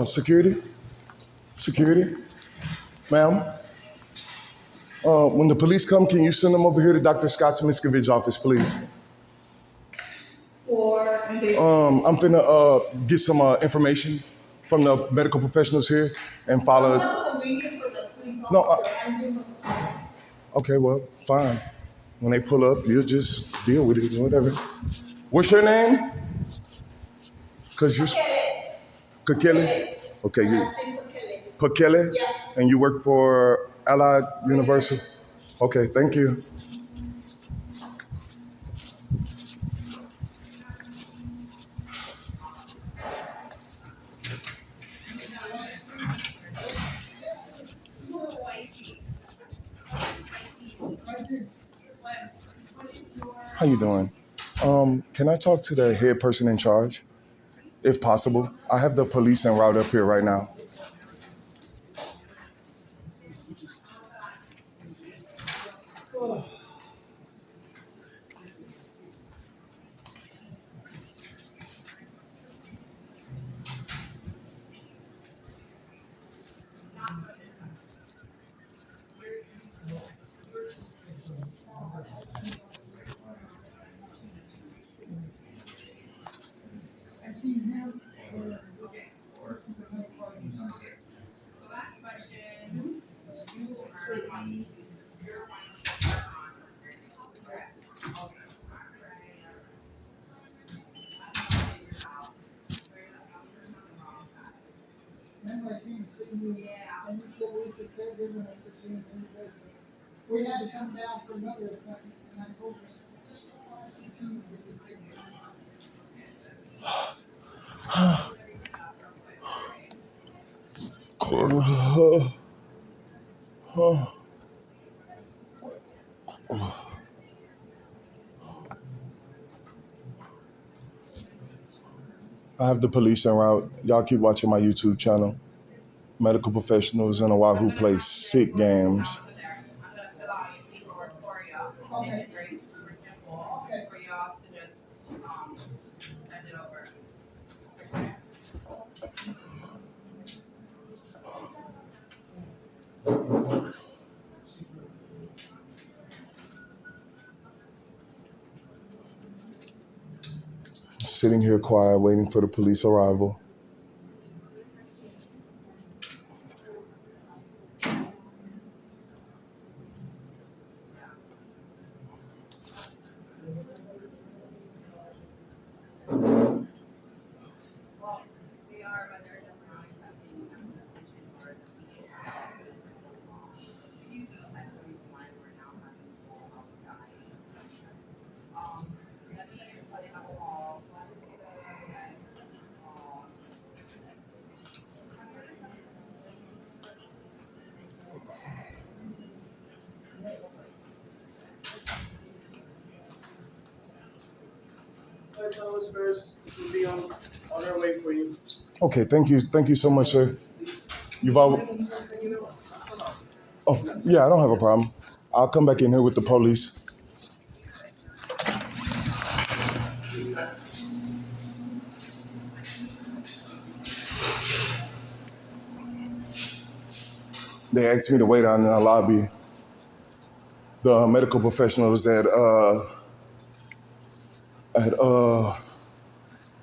Security? Security? Ma'am? When the police come, can you send them over here to Dr. Scott's Miscovish office, please? I'm finna get some information from the medical professionals here and follow. No, okay, well, fine. When they pull up, you'll just deal with it, whatever. What's your name? Cause you Kakele. Okay, you Pakele, yeah. And you work for Allied Universal. Okay, thank you. How you doing? Can I talk to the head person in charge, if possible? I have the police en route up here right now. I have the police en route. Y'all keep watching my YouTube channel. Medical professionals in Oahu play sick games. Sitting here quiet, waiting for the police arrival. First, we'll be on our way for you. Okay, thank you so much, sir. You've all. Oh, yeah, I don't have a problem. I'll come back in here with the police. They asked me to wait out in the lobby. The medical professionals at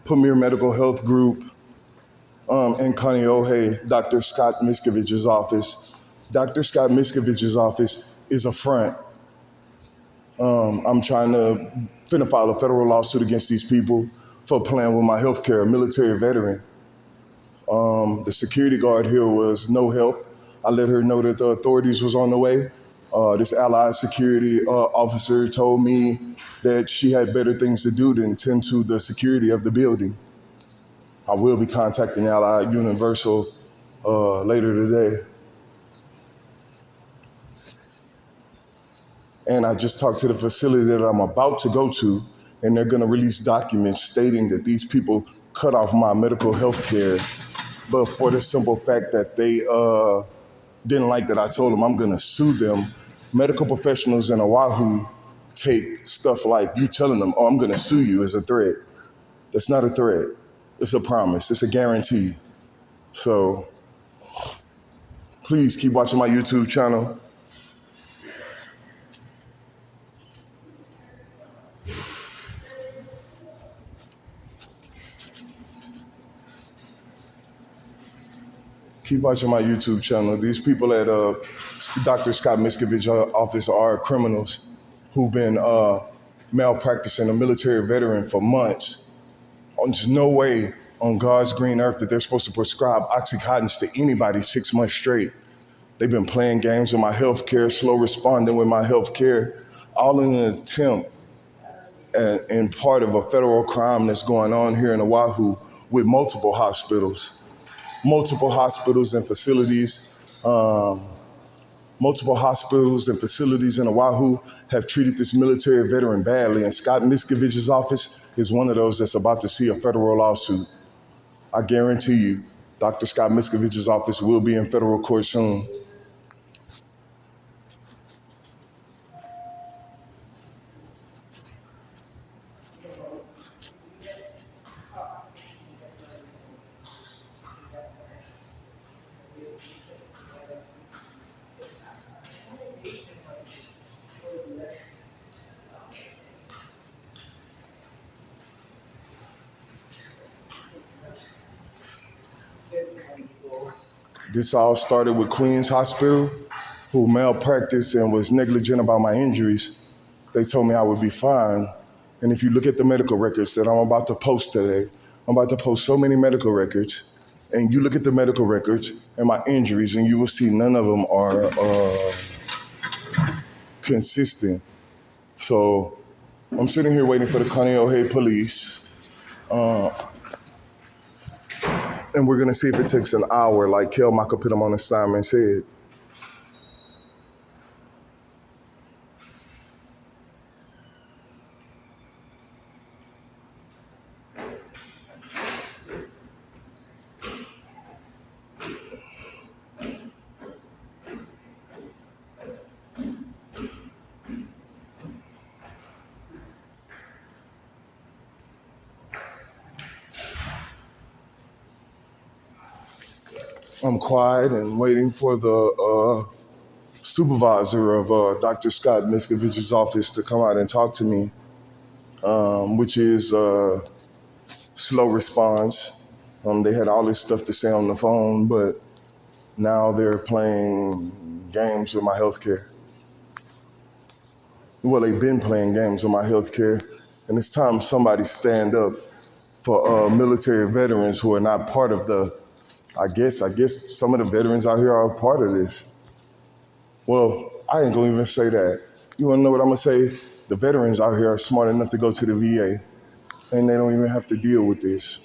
Premier Medical Health Group in Kaneohe, Dr. Scott Miscovich's office. Dr. Scott Miscovich's office is a front. I'm trying to finna file a federal lawsuit against these people for playing with my health care, a military veteran. The security guard here was no help. I let her know that the authorities was on the way. This allied security officer told me that she had better things to do than tend to the security of the building. I will be contacting Allied Universal later today. And I just talked to the facility that I'm about to go to, and they're gonna release documents stating that these people cut off my medical health care, but for the simple fact that they didn't like that I told them I'm gonna sue them. Medical professionals in Oahu take stuff like you telling them, oh, I'm gonna sue you as a threat. That's not a threat. It's a promise. It's a guarantee. So please keep watching my YouTube channel. Keep watching my YouTube channel. These people at Dr. Scott Miscovish office are criminals who've been malpracticing a military veteran for months. There's no way on God's green earth that they're supposed to prescribe Oxycontins to anybody 6 months straight. They've been playing games with my health care, slow responding with my health care, all in an attempt and part of a federal crime that's going on here in Oahu with multiple hospitals and facilities. Multiple hospitals and facilities in Oahu have treated this military veteran badly, and Scott Miscovich's office is one of those that's about to see a federal lawsuit. I guarantee you, Dr. Scott Miscovich's office will be in federal court soon. This all started with Queens Hospital, who malpracticed and was negligent about my injuries. They told me I would be fine. And if you look at the medical records that I'm about to post today, I'm about to post so many medical records, and you look at the medical records and my injuries, and you will see none of them are consistent. So I'm sitting here waiting for the Kaneohe police, and we're gonna see if it takes an hour, like Kel Makapitam on assignment said. I'm quiet and waiting for the supervisor of Dr. Scott Miskovich's office to come out and talk to me, which is slow response. They had all this stuff to say on the phone, but now they're playing games with my healthcare. Well, they've been playing games with my healthcare, and it's time somebody stand up for military veterans who are not part of the. I guess some of the veterans out here are a part of this. Well, I ain't gonna even say that. You wanna know what I'm gonna say? The veterans out here are smart enough to go to the VA, and they don't even have to deal with this.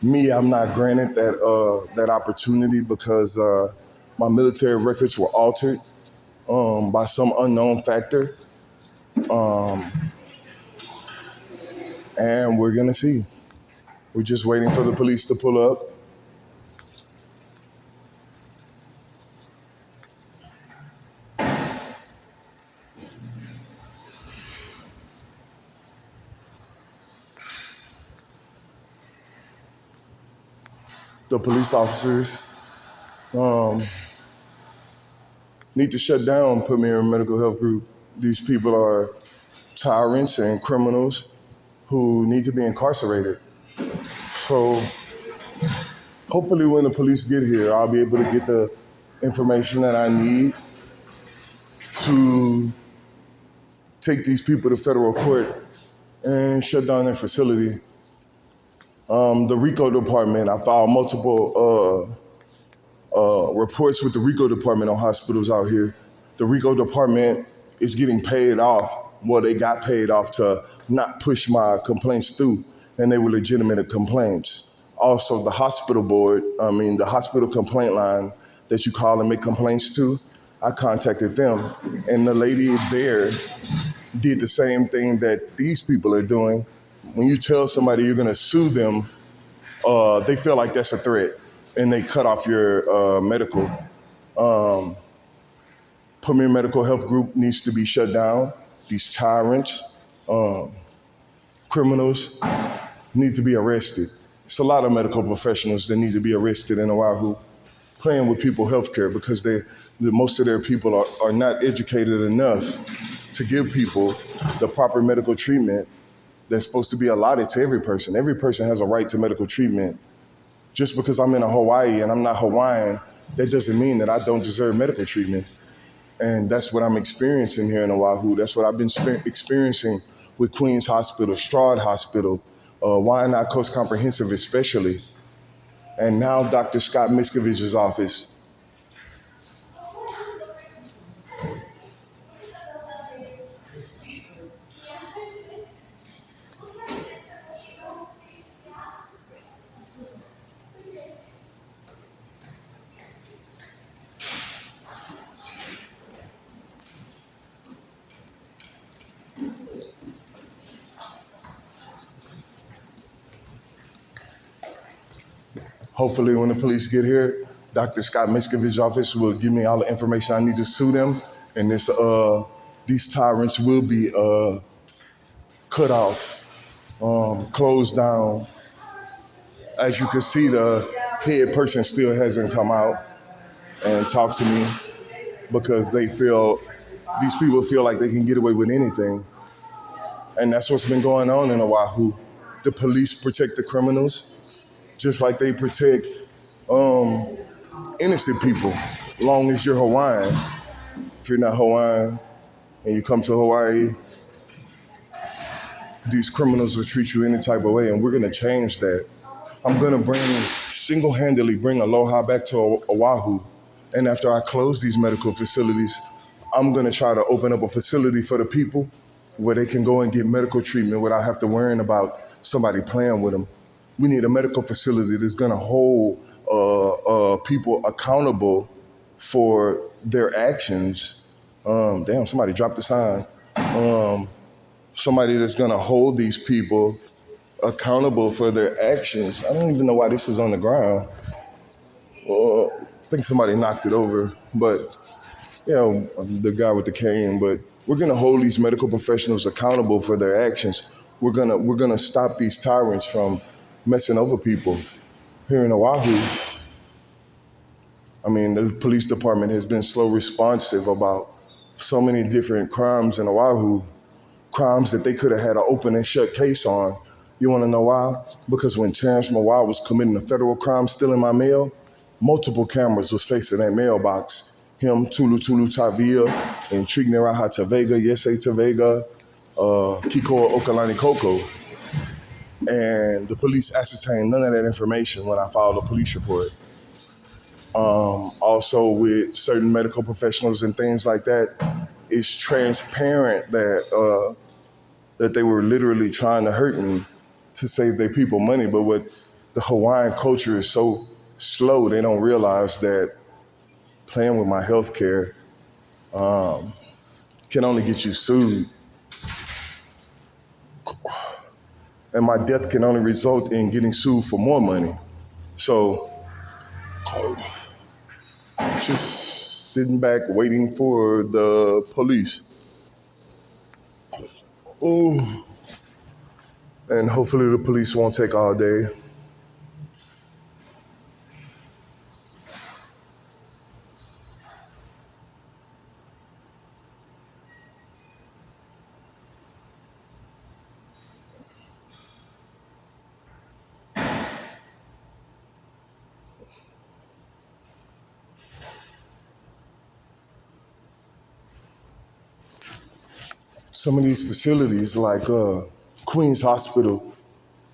Me, I'm not granted that opportunity because my military records were altered by some unknown factor, and we're gonna see. We're just waiting for the police to pull up. The police officers need to shut down Premier Medical Health Group. These people are tyrants and criminals who need to be incarcerated. So hopefully when the police get here, I'll be able to get the information that I need to take these people to federal court and shut down their facility. The RICO department, I filed multiple reports with the RICO department on hospitals out here. The RICO department is getting paid off. Well, they got paid off to not push my complaints through, and they were legitimate complaints. Also, the hospital board, the hospital complaint line that you call and make complaints to, I contacted them, and the lady there did the same thing that these people are doing. When you tell somebody you're gonna sue them, they feel like that's a threat, and they cut off your medical. Premier Medical Health Group needs to be shut down. These tyrants, criminals need to be arrested. It's a lot of medical professionals that need to be arrested in Oahu playing with people's health care because most of their people are not educated enough to give people the proper medical treatment that's supposed to be allotted to every person. Every person has a right to medical treatment. Just because I'm in a Hawaii and I'm not Hawaiian, that doesn't mean that I don't deserve medical treatment. And that's what I'm experiencing here in Oahu. That's what I've been experiencing with Queens Hospital, Stroud Hospital, Waianae Coast Comprehensive especially, and now Dr. Scott Miscovish's office. Hopefully when the police get here, Dr. Scott Miscovich's office will give me all the information I need to sue them, and these tyrants will be cut off, closed down. As you can see, the head person still hasn't come out and talked to me because these people feel like they can get away with anything. And that's what's been going on in Oahu. The police protect the criminals just like they protect innocent people, as long as you're Hawaiian. If you're not Hawaiian and you come to Hawaii, these criminals will treat you any type of way, and we're gonna change that. I'm gonna single-handedly bring aloha back to Oahu. And after I close these medical facilities, I'm gonna try to open up a facility for the people where they can go and get medical treatment without have to worrying about somebody playing with them. We need a medical facility that's gonna hold people accountable for their actions. Damn, somebody dropped the sign. Somebody that's gonna hold these people accountable for their actions. I don't even know why this is on the ground. I think somebody knocked it over, but the guy with the cane. But we're gonna hold these medical professionals accountable for their actions. We're gonna stop these tyrants from messing over people here in Oahu. I mean, the police department has been slow responsive about so many different crimes in Oahu, crimes that they could have had an open and shut case on. You want to know why? Because when Terrence Mawai was committing a federal crime stealing my mail, multiple cameras was facing that mailbox. Him, Tulu Tavia, and Trigneraha Tavega, Yese Tavega, Kiko Okalani Koko. And the police ascertained none of that information when I filed a police report. Also with certain medical professionals and things like that, it's transparent that they were literally trying to hurt me to save their people money. But what the Hawaiian culture is so slow, they don't realize that playing with my health care can only get you sued. And my death can only result in getting sued for more money. So just sitting back waiting for the police. Ooh. And hopefully the police won't take all day. Some of these facilities, like Queens Hospital,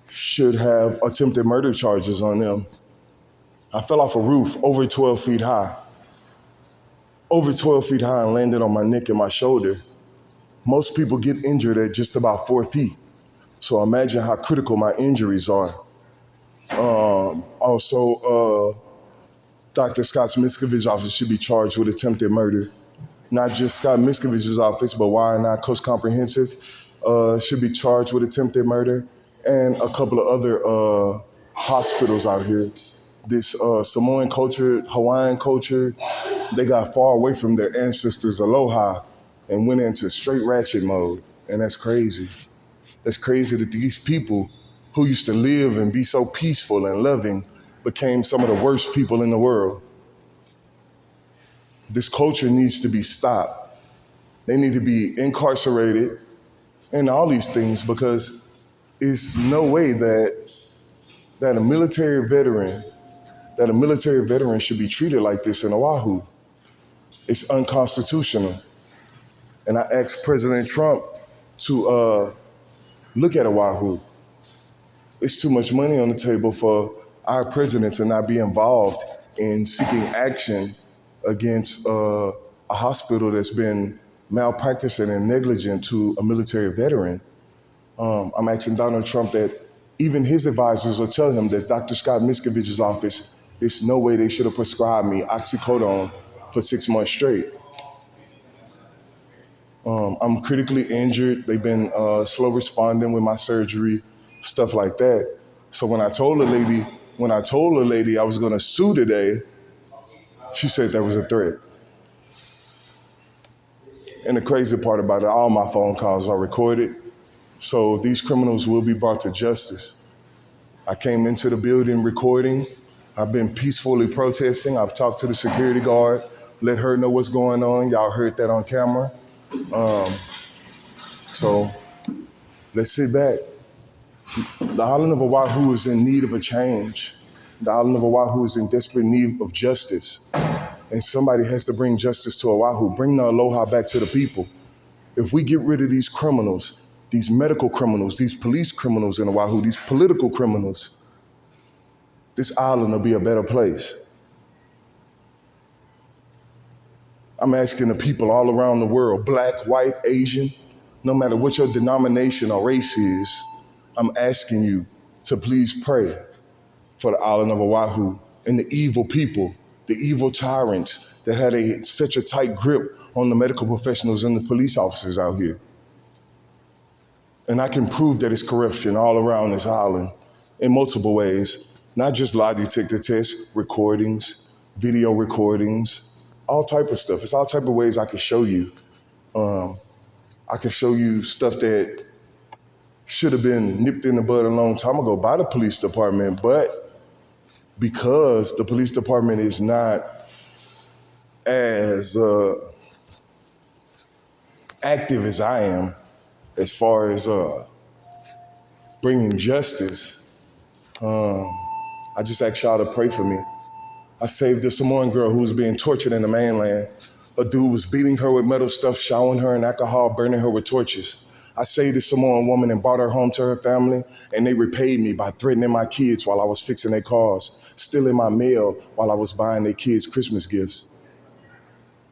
should have attempted murder charges on them. I fell off a roof over 12 feet high. Over 12 feet high and landed on my neck and my shoulder. Most people get injured at just about 4 feet. So imagine how critical my injuries are. Also, Dr. Scott Miscovich's office should be charged with attempted murder. Not just Scott Miscovich's office, but Waianae Coast Comprehensive should be charged with attempted murder, and a couple of other hospitals out here. This Samoan culture, Hawaiian culture, they got far away from their ancestors' aloha and went into straight ratchet mode, and that's crazy. That's crazy that these people who used to live and be so peaceful and loving became some of the worst people in the world. This culture needs to be stopped. They need to be incarcerated and all these things, because it's no way that a military veteran should be treated like this in Oahu. It's unconstitutional. And I asked President Trump to look at Oahu. It's too much money on the table for our president to not be involved in seeking action against a hospital that's been malpracticing and negligent to a military veteran. I'm asking Donald Trump that even his advisors will tell him that Dr. Scott Miscovich's office, there's no way they should have prescribed me oxycodone for 6 months straight. I'm critically injured. They've been slow responding with my surgery, stuff like that. So when I told the lady I was gonna sue today, she said that was a threat. And the crazy part about it, all my phone calls are recorded. So these criminals will be brought to justice. I came into the building recording. I've been peacefully protesting. I've talked to the security guard, let her know what's going on. Y'all heard that on camera. So let's sit back. The island of Oahu is in need of a change. The island of Oahu is in desperate need of justice. And somebody has to bring justice to Oahu, bring the aloha back to the people. If we get rid of these criminals, these medical criminals, these police criminals in Oahu, these political criminals, this island will be a better place. I'm asking the people all around the world, black, white, Asian, no matter what your denomination or race is, I'm asking you to please pray for the island of Oahu and the evil people, the evil tyrants that had such a tight grip on the medical professionals and the police officers out here. And I can prove that it's corruption all around this island in multiple ways, not just lie detector tests, recordings, video recordings, all type of stuff. It's all type of ways I can show you. I can show you stuff that should have been nipped in the bud a long time ago by the police department, but because the police department is not as active as I am as far as bringing justice, I just ask y'all to pray for me. I saved a Samoan girl who was being tortured in the mainland. A dude was beating her with metal stuff, showering her in alcohol, burning her with torches. I saved a Samoan woman and brought her home to her family, and they repaid me by threatening my kids while I was fixing their cars, stealing my mail while I was buying their kids Christmas gifts.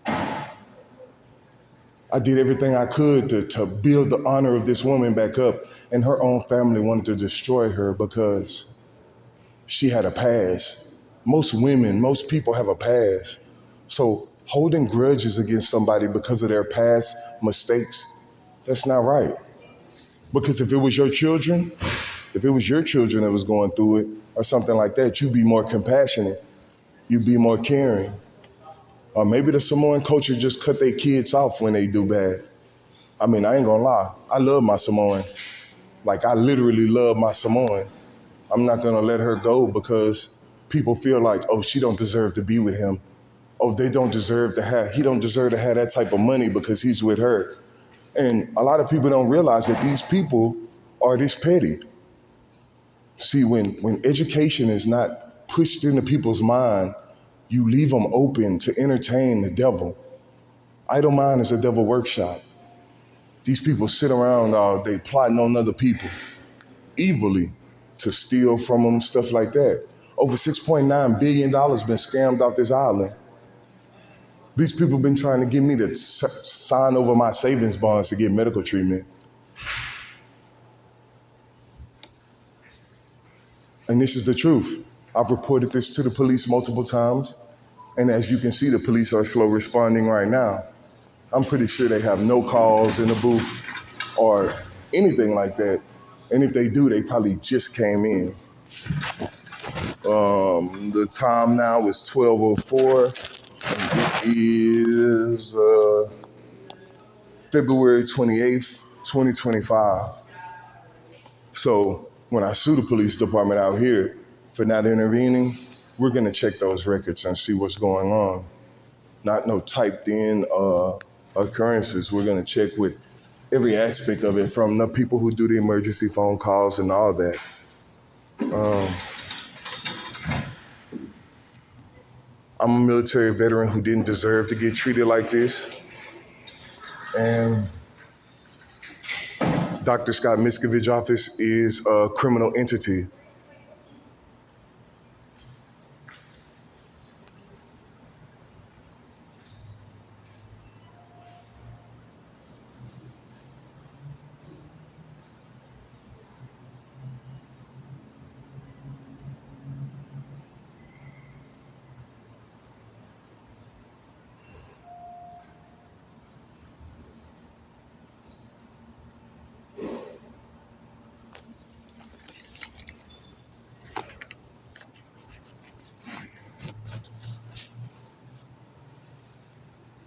I did everything I could to build the honor of this woman back up, and her own family wanted to destroy her because she had a past. Most women, most people have a past. So holding grudges against somebody because of their past mistakes, that's not right. Because if it was your children that was going through it or something like that, you'd be more compassionate. You'd be more caring. Or maybe the Samoan culture just cut their kids off when they do bad. I mean, I ain't gonna lie. I love my Samoan. Like, I literally love my Samoan. I'm not gonna let her go because people feel like, oh, she don't deserve to be with him. Oh, he don't deserve to have that type of money because he's with her. And a lot of people don't realize that these people are this petty. See, when education is not pushed into people's mind, you leave them open to entertain the devil. Idle mind is a devil workshop. These people sit around all day plotting on other people evilly to steal from them, stuff like that. Over $6.9 billion been scammed off this island. These people been trying to get me to sign over my savings bonds to get medical treatment. And this is the truth. I've reported this to the police multiple times. And as you can see, the police are slow responding right now. I'm pretty sure they have no calls in the booth or anything like that. And if they do, they probably just came in. The time now is 12:04. And it is February 28th, 2025. So when I sue the police department out here for not intervening, we're gonna check those records and see what's going on. Not no typed in occurrences. We're gonna check with every aspect of it, from the people who do the emergency phone calls and all that. I'm a military veteran who didn't deserve to get treated like this. And Dr. Scott Miscovish office is a criminal entity.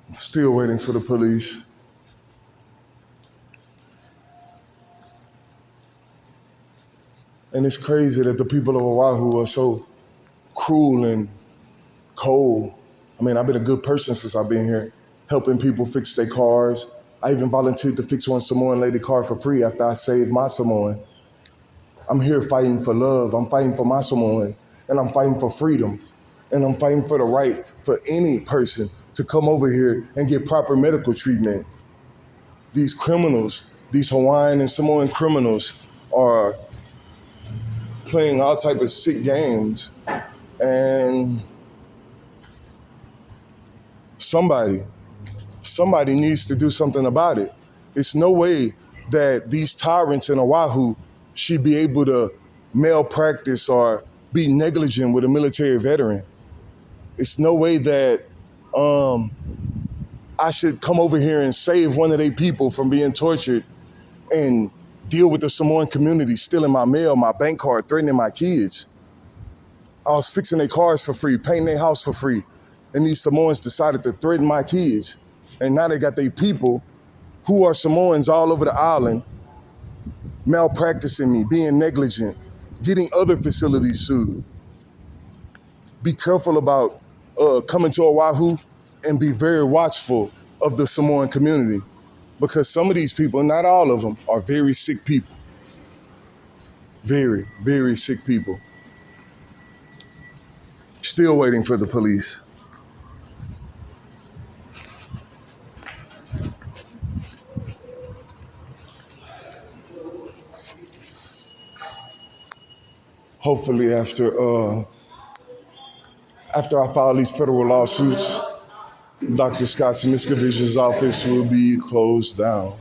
I'm still waiting for the police. And it's crazy that the people of Oahu are so cruel and cold. I mean, I've been a good person since I've been here, helping people fix their cars. I even volunteered to fix one Samoan lady car for free after I saved my Samoan. I'm here fighting for love. I'm fighting for my Samoan, and I'm fighting for freedom. And I'm fighting for the right for any person to come over here and get proper medical treatment. These criminals, these Hawaiian and Samoan criminals, are playing all type of sick games, and somebody needs to do something about it. It's no way that these tyrants in Oahu should be able to malpractice or be negligent with a military veteran. It's no way that I should come over here and save one of their people from being tortured and deal with the Samoan community stealing my mail, my bank card, threatening my kids. I was fixing their cars for free, painting their house for free, and these Samoans decided to threaten my kids. And now they got their people who are Samoans all over the island malpracticing me, being negligent, getting other facilities sued. Be careful about coming to Oahu, and be very watchful of the Samoan community, because some of these people, not all of them, are very sick people. Very, very sick people. Still waiting for the police. Hopefully after I file these federal lawsuits, Dr. Scott Miscovish's office will be closed down.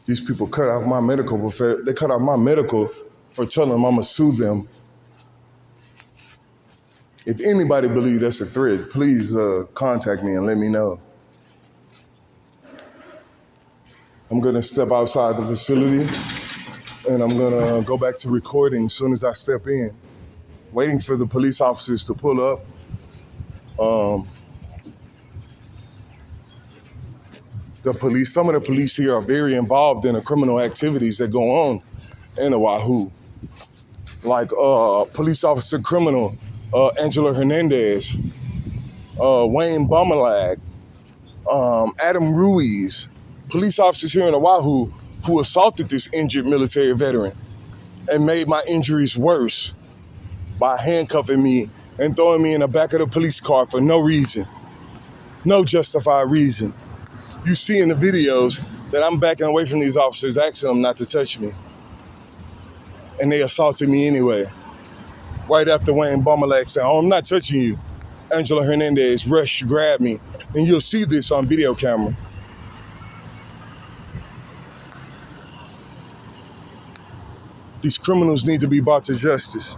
These people cut off my medical they cut off my medical for telling them I'm gonna sue them. If anybody believes that's a threat, please contact me and let me know. I'm gonna step outside the facility, and I'm gonna go back to recording as soon as I step in. Waiting for the police officers to pull up. Some of the police here are very involved in the criminal activities that go on in Oahu. Like police officer criminal Angela Hernandez, Wayne Bumalag, Adam Ruiz, police officers here in Oahu who assaulted this injured military veteran and made my injuries worse by handcuffing me and throwing me in the back of the police car for no reason, no justified reason. You see in the videos that I'm backing away from these officers, asking them not to touch me. And they assaulted me anyway. Right after Wayne Bumalag said, "Oh, I'm not touching you," Angela Hernandez rushed, grabbed me. And you'll see this on video camera. These criminals need to be brought to justice.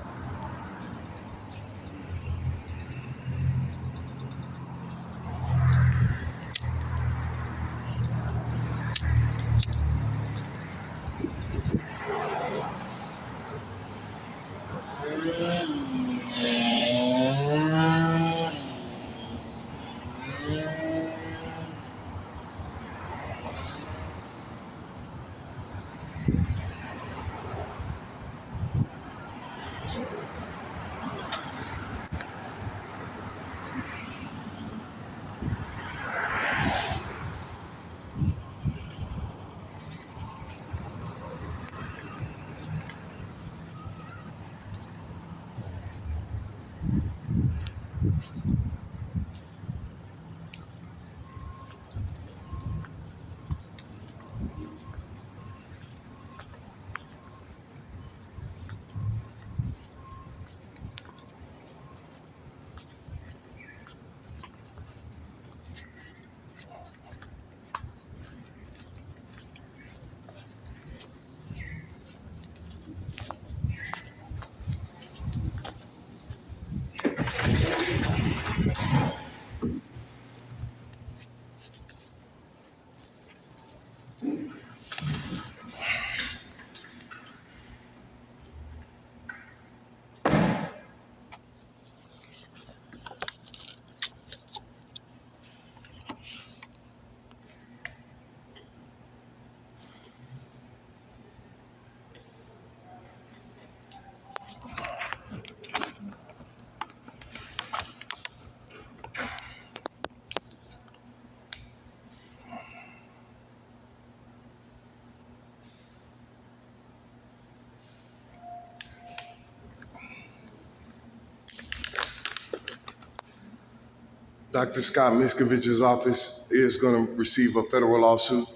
Dr. Scott Miscovich's office is going to receive a federal lawsuit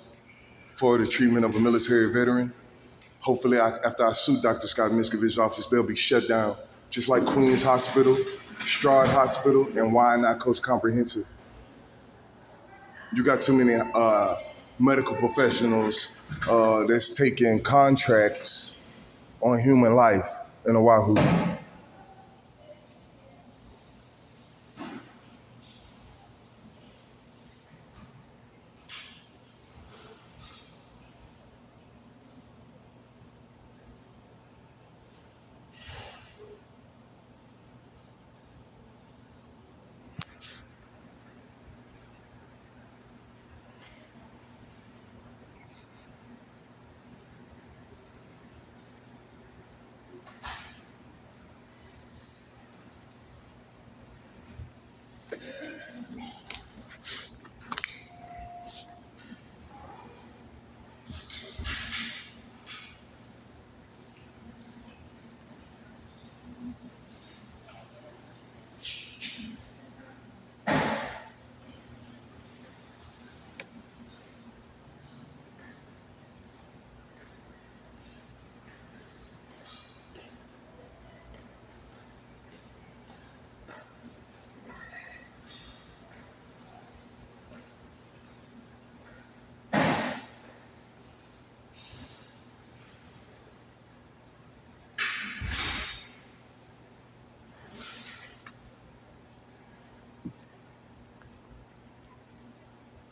for the treatment of a military veteran. Hopefully, after I sue Dr. Scott Miscovich's office, they'll be shut down, just like Queens Hospital, Stroud Hospital, and Wyandotte Coast Comprehensive. You got too many medical professionals that's taking contracts on human life in Oahu.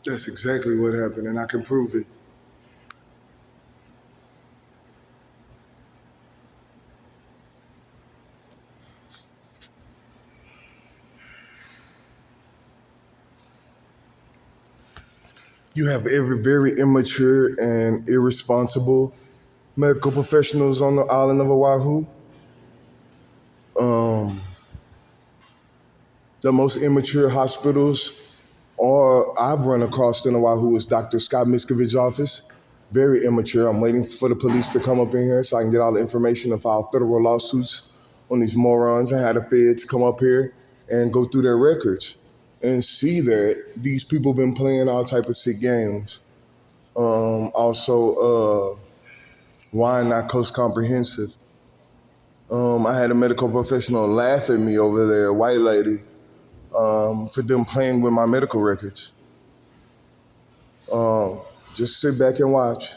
That's exactly what happened, and I can prove it. You have every very immature and irresponsible medical professionals on the island of Oahu. The most immature hospitals I've run across in Oahu is Dr. Scott Miscovich's office. Very immature. I'm waiting for the police to come up in here so I can get all the information and file federal lawsuits on these morons and have the feds come up here and go through their records and see that these people been playing all type of sick games. Also, Wyandotte Coast Comprehensive. I had a medical professional laugh at me over there, a white lady, for them playing with my medical records. Just sit back and watch.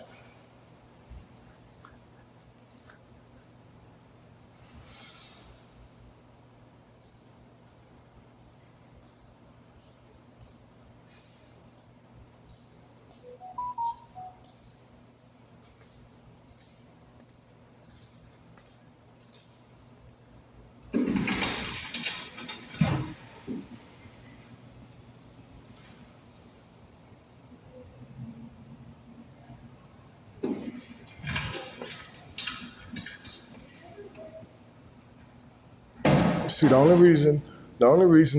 See, the only reason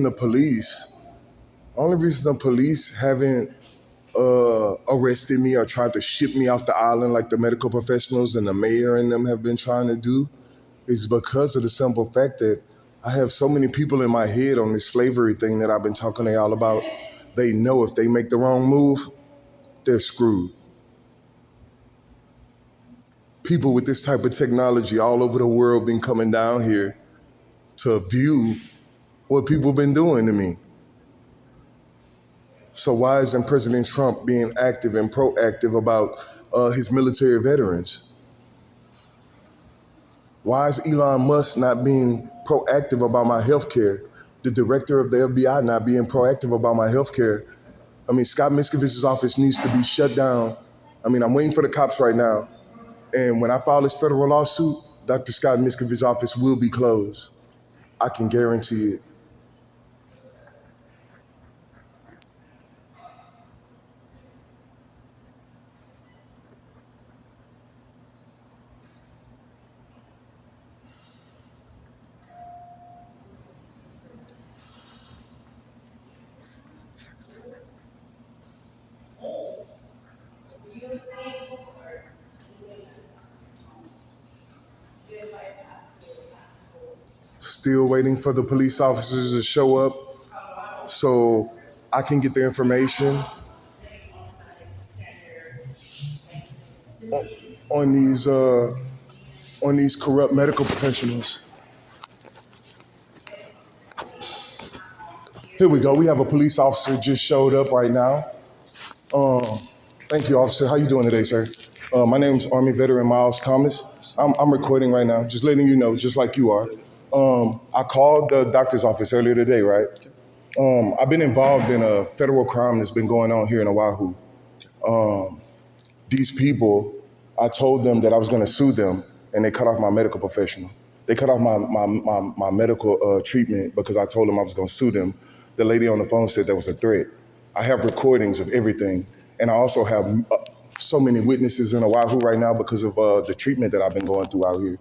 the police haven't arrested me or tried to ship me off the island like the medical professionals and the mayor and them have been trying to do is because of the simple fact that I have so many people in my head on this slavery thing that I've been talking to y'all about. They know if they make the wrong move, they're screwed. People with this type of technology all over the world been coming down here to view what people been doing to me. So why isn't President Trump being active and proactive about his military veterans? Why is Elon Musk not being proactive about my health care? The director of the FBI not being proactive about my health care? I mean, Scott Miscovish's office needs to be shut down. I mean, I'm waiting for the cops right now. And when I file this federal lawsuit, Dr. Scott Miscovich's office will be closed. I can guarantee it. Still waiting for the police officers to show up so I can get the information on these corrupt medical professionals. Here we go. We have a police officer just showed up right now. Thank you, officer. How you doing today, sir? My name's Army veteran Miles Thomas. I'm recording right now, just letting you know, just like you are. I called the doctor's office earlier today, right? I've been involved in a federal crime that's been going on here in Oahu. These people, I told them that I was going to sue them, and they cut off my medical professional. They cut off my medical treatment because I told them I was going to sue them. The lady on the phone said that was a threat. I have recordings of everything, and I also have so many witnesses in Oahu right now because of the treatment that I've been going through out here.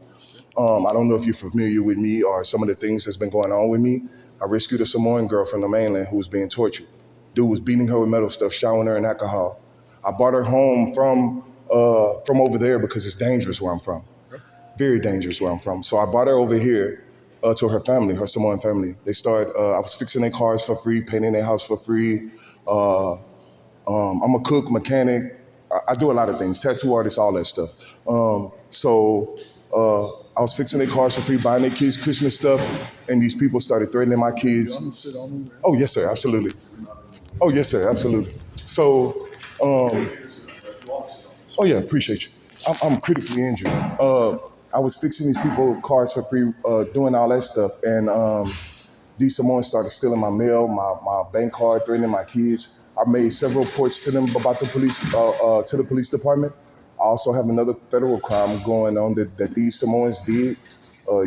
I don't know if you're familiar with me or some of the things that's been going on with me. I rescued a Samoan girl from the mainland who was being tortured. Dude was beating her with metal stuff, showering her in alcohol. I brought her home from over there because it's dangerous where I'm from. Very dangerous where I'm from. So I brought her over here to her family, her Samoan family. I was fixing their cars for free, painting their house for free. I'm a cook, mechanic. I do a lot of things, tattoo artist, all that stuff. I was fixing their cars for free, buying their kids Christmas stuff, and these people started threatening my kids. Oh, yes, sir, absolutely. Oh, yes, sir, absolutely. So, oh, yeah, appreciate you. I'm critically injured. I was fixing these people cars for free, doing all that stuff, and these Samoans started stealing my mail, my bank card, threatening my kids. I made several reports to them about the police, to the police department. I also have another federal crime going on that these Samoans did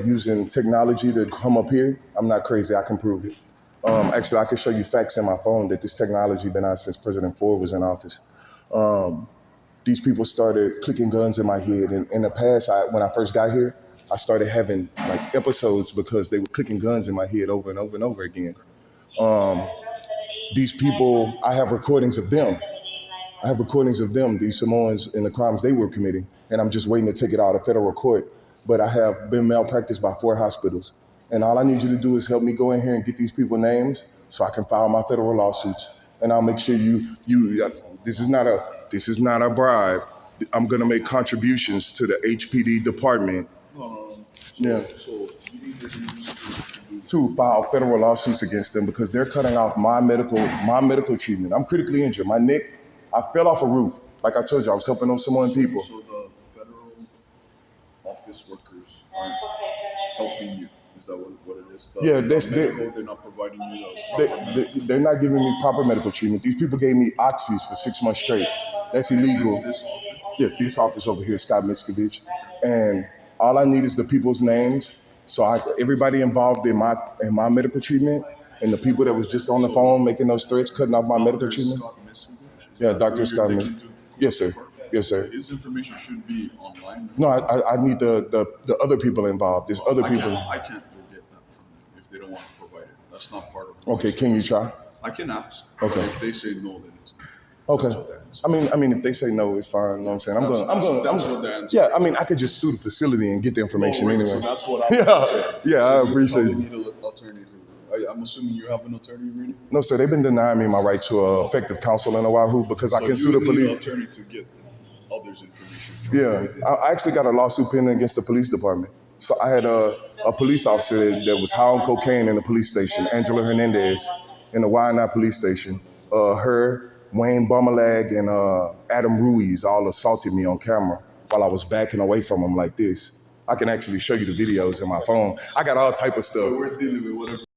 using technology to come up here. I'm not crazy. I can prove it. Actually, I can show you facts in my phone that this technology been out since President Ford was in office. These people started clicking guns in my head. And in the past, when I first got here, I started having like episodes because they were clicking guns in my head over and over and over again. These people, I have recordings of them. These Samoans, and the crimes they were committing, and I'm just waiting to take it out of federal court. But I have been malpracticed by 4 hospitals. And all I need you to do is help me go in here and get these people names so I can file my federal lawsuits. And I'll make sure this is not a bribe. I'm gonna make contributions to the HPD department. So you need to file federal lawsuits against them because they're cutting off my medical treatment. I'm critically injured. My neck, I fell off a roof. Like I told you, I was helping those Samoan people. So the federal office workers aren't helping you. Is that what it is? They're not providing you the proper they're not giving me proper medical treatment. These people gave me oxys for 6 months straight. That's illegal. This office? Yeah, this office over here, Scott Miscovich. And all I need is the people's names. So everybody involved in my medical treatment and the people that was just on the phone making those threats, cutting off my medical treatment. Yeah, Dr. Scott Miscovich. Yes, sir. Yes, sir. His information should be online. No, I need the other people involved. There's other people. I can't go get that from them. That's not part of it. Okay, can you try? I can ask. Okay. But if they say no, then it's no. Okay. That's what the answer I mean, if they say no, it's fine. You know what I'm saying? That's what the answer Yeah, is. I mean, I could just sue the facility and get the information Right, anyway. so that's what I Yeah, I you appreciate probably it. need an attorney too. I'm assuming you have an attorney, really? No, sir, they've been denying me my right to effective counsel in Oahu because I So can sue the you need an police. attorney to get others' information from Yeah, I actually got a lawsuit pending against the police department. So I had a police officer that was high on cocaine in the police station, Angela Hernandez, in the Waianae police station. Her, Wayne Bumalag, and Adam Ruiz all assaulted me on camera while I was backing away from them like this. I can actually show you the videos in my phone. I got all type of stuff. We're dealing with whatever.